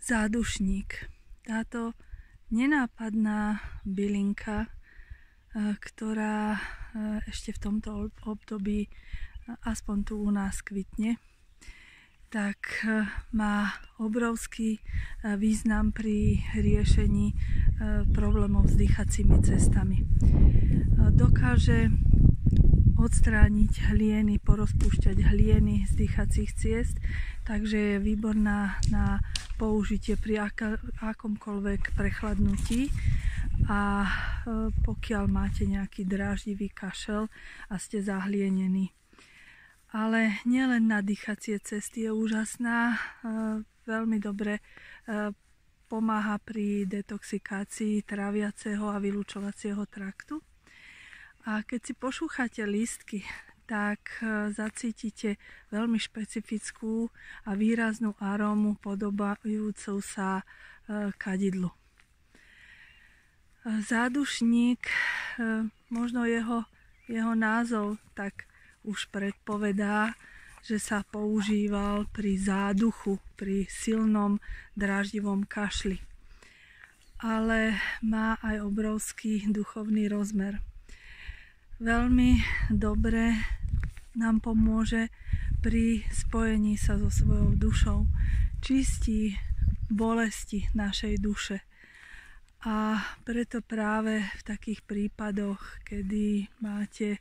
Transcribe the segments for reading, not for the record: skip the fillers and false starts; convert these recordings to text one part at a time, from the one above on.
Zádušník. Táto nenápadná bylinka, ktorá ešte v tomto období aspoň tu u nás kvitne, tak má obrovský význam pri riešení problémov s dýchacími cestami. Dokáže odstrániť hlieny, porozpúšťať hlieny z dýchacích ciest, takže je výborná na použitie pri akomkoľvek prechladnutí a pokiaľ máte nejaký dráždivý kašel a ste zahlienení. Ale nielen na dýchacie cesty je úžasná, veľmi dobre pomáha pri detoxikácii tráviaceho a vylučovacieho traktu. A keď si pošúchate lístky, tak zacítite veľmi špecifickú a výraznú arómu podobajúcu sa kadidlu. Zádušník, možno jeho názov tak už predpovedá, že sa používal pri záduchu, pri silnom dráždivom kašli. Ale má aj obrovský duchovný rozmer. Veľmi dobre nám pomôže pri spojení sa so svojou dušou. Čistí bolesti našej duše. A preto práve v takých prípadoch, kedy máte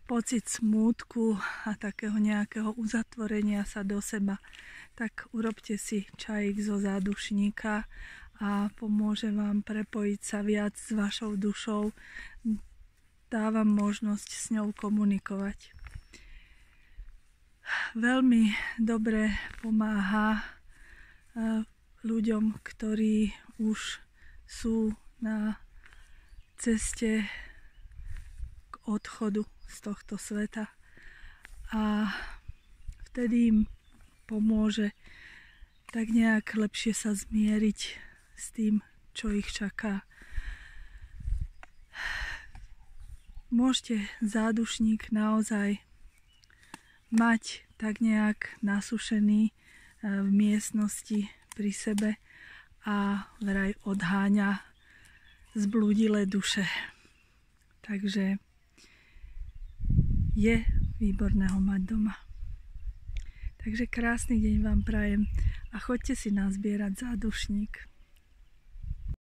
pocit smútku a takého nejakého uzatvorenia sa do seba, tak urobte si čajík zo zádušníka a pomôže vám prepojiť sa viac s vašou dušou. Dávam možnosť s ňou komunikovať. Veľmi dobre pomáha ľuďom, ktorí už sú na ceste k odchodu z tohto sveta a vtedy im pomôže tak nejak lepšie sa zmieriť s tým, čo ich čaká. Môžete zádušník naozaj mať tak nejak nasušený v miestnosti pri sebe a vraj odháňa zblúdilé duše. Takže je výborné ho mať doma. Takže krásny deň vám prajem a choďte si nazbierať zádušník.